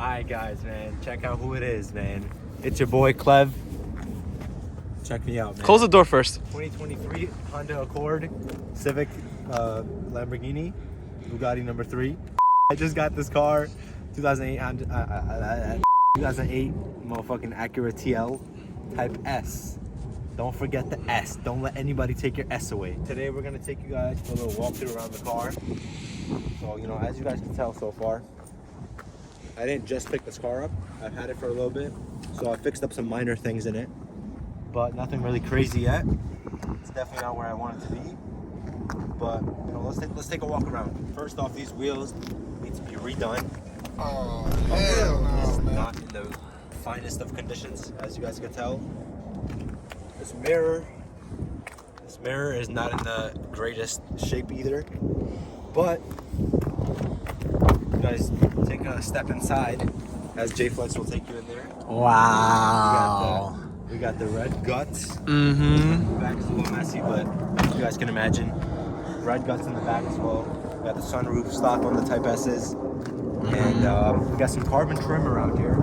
Alright guys, man, check out who it is, man. It's your boy Clev. Check me out, man. Close the door first. 2023 Honda Accord, Civic, Lamborghini, Bugatti number 3. I just got this car, 2008 Honda, 2008 motherfucking Acura TL Type S. Don't forget the S. Don't let anybody take your S away. Today we're gonna take you guys for a little walkthrough around the car. So, you know, as you guys can tell so far, I didn't just pick this car up. I've had it for a little bit, so I fixed up some minor things in it, but nothing really crazy yet. It's definitely not where I want it to be. But you know, let's take a walk around. First off, these wheels need to be redone. Oh, hell no, It's man. not in the finest of conditions, as you guys can tell. This mirror is not in the greatest shape either. But you guys take a step inside, as J Flex will take you in there. Wow. We got the red guts. Mm-hmm. The back is a little messy, but you guys can imagine. Red guts in the back as well. We got the sunroof stock on the Type S's. And we got some carbon trim around here.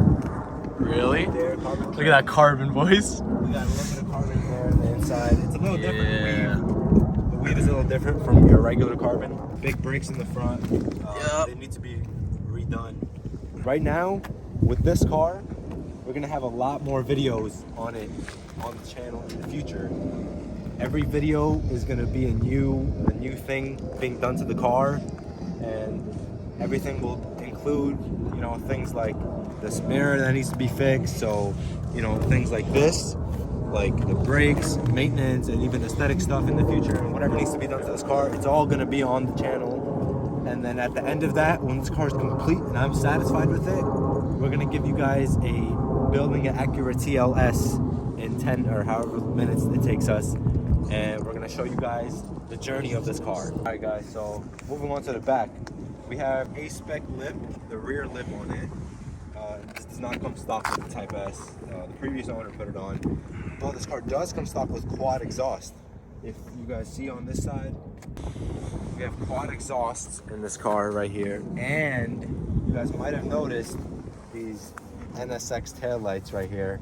Really? There, carbon trim. Look at that carbon, boys. We got a little bit of carbon there on the inside. It's a little different. Yeah. The weave is a little different from your regular carbon. Big brakes in the front. Yep. They need to be redone. Right now, with this car, we're gonna have a lot more videos on it on the channel in the future. Every video is gonna be a new thing being done to the car, and everything will include, you know, things like this mirror that needs to be fixed. So, you know, things like this, like the brakes, maintenance, and even aesthetic stuff in the future, and whatever needs to be done to this car, it's all gonna be on the channel. And then at the end of that, when this car is complete and I'm satisfied with it, we're gonna give you guys building an Acura TLS in 10 or however minutes it takes us, and we're gonna show you guys the journey of this car. All right guys, so moving on to the back, we have a spec lip, the rear lip on it. This does not come stock with the Type S. The previous owner put it on. But this car does come stock with quad exhaust. If you guys see on this side, we have quad exhausts in this car right here. And you guys might have noticed these NSX taillights right here.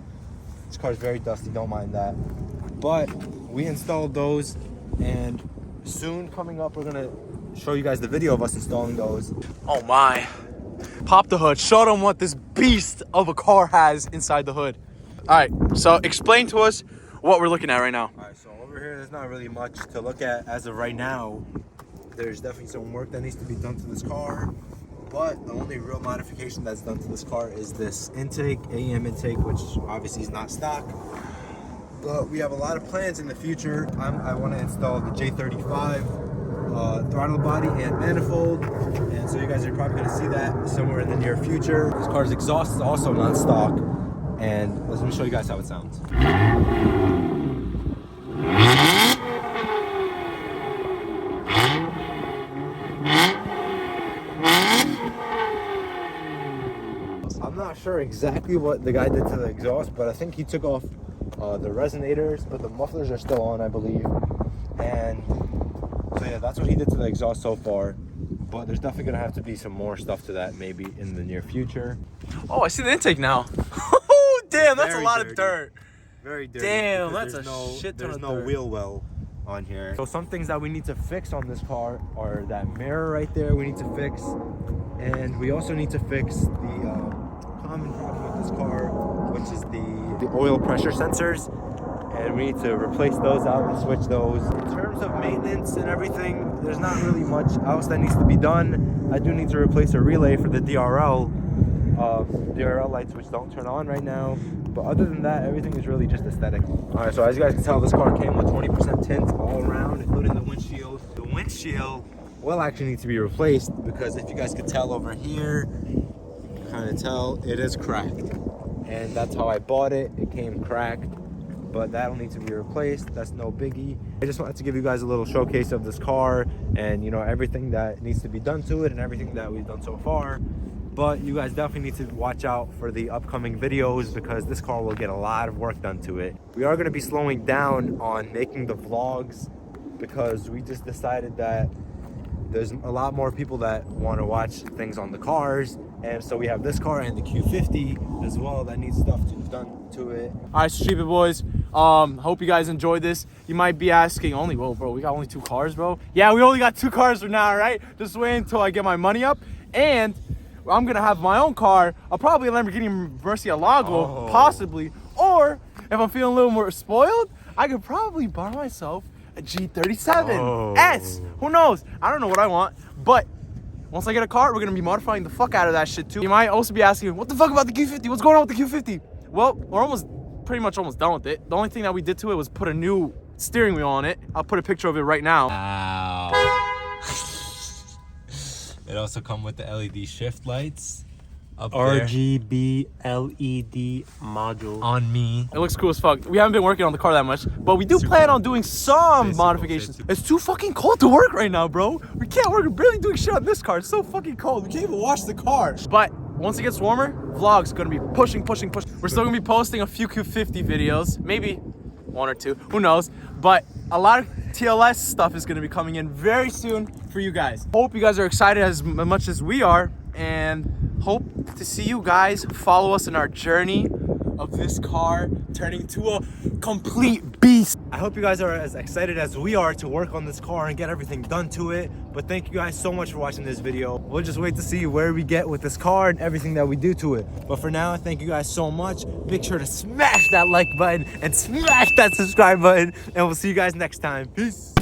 This car is very dusty, don't mind that. But we installed those, and soon coming up, we're gonna show you guys the video of us installing those. Oh my. Pop the hood. Show them what this beast of a car has inside the hood. All right, so explain to us what we're looking at right now. All right, so over here, there's not really much to look at as of right now. There's definitely some work that needs to be done to this car, but the only real modification that's done to this car is this intake, AM intake, which obviously is not stock. But we have a lot of plans in the future. I want to install the J35 throttle body and manifold, and so you guys are probably going to see that somewhere in the near future. This car's exhaust is also not stock, and let me show you guys how it sounds. I'm not sure exactly what the guy did to the exhaust, but I think he took off the resonators, but the mufflers are still on, I believe. And so yeah, that's what he did to the exhaust so far. But there's definitely gonna have to be some more stuff to that maybe in the near future. Oh, I see the intake now. Oh, damn, that's Very a lot dirty. of dirt. Very dirty. Damn, because that's a shit ton There's of no dirt. wheel well on here. So some things that we need to fix on this car are that mirror right there we need to fix. And we also need to fix the common problem with this car, which is the oil pressure sensors. And we need to replace those out and switch those. In terms of maintenance and everything, there's not really much else that needs to be done. I do need to replace a relay for the DRL lights, which don't turn on right now. But other than that, everything is really just aesthetic. All right, so as you guys can tell, this car came with 20% tint all around, including the windshield. The windshield will actually need to be replaced because if you guys can tell over here, you can kind of tell it is cracked. And that's how I bought it. It came cracked. But that'll need to be replaced. That's no biggie. I just wanted to give you guys a little showcase of this car and, you know, everything that needs to be done to it and everything that we've done so far. But you guys definitely need to watch out for the upcoming videos because this car will get a lot of work done to it. We are going to be slowing down on making the vlogs because we just decided that there's a lot more people that want to watch things on the cars, And so we have this car and the Q50 as well that needs stuff done to it. All right, ShqipeBoys. Hope you guys enjoyed this. You might be asking, whoa, bro, we got only 2 cars, bro. Yeah, we only got 2 cars for now, right? Just wait until I get my money up, and I'm gonna have my own car. I'll probably a Lamborghini Murcielago, possibly, or if I'm feeling a little more spoiled, I could probably buy myself a G37 S. Who knows? I don't know what I want, but once I get a car, we're gonna be modifying the fuck out of that shit too. You might also be asking, what the fuck about the Q50? What's going on with the Q50? Well, we're pretty much almost done with it. The only thing that we did to it was put a new steering wheel on it. I'll put a picture of it right now. Wow. It also comes with the LED shift lights. RGB LED module on me. It looks cool as fuck. We haven't been working on the car that much, but we do plan on doing some modifications. It's too fucking cold to work right now, bro. We can't work. We're barely doing shit on this car. It's so fucking cold. We can't even wash the car. But once it gets warmer, vlog's gonna be pushing. We're still gonna be posting a few Q50 videos, maybe 1 or 2, who knows. But a lot of TLS stuff is gonna be coming in very soon for you guys. Hope you guys are excited as much as we are, and hope to see you guys follow us in our journey of this car turning into a complete beast. I hope you guys are as excited as we are to work on this car and get everything done to it. But thank you guys so much for watching this video. We'll just wait to see where we get with this car and everything that we do to it. But for now, thank you guys so much. Make sure to smash that like button and smash that subscribe button. And we'll see you guys next time. Peace.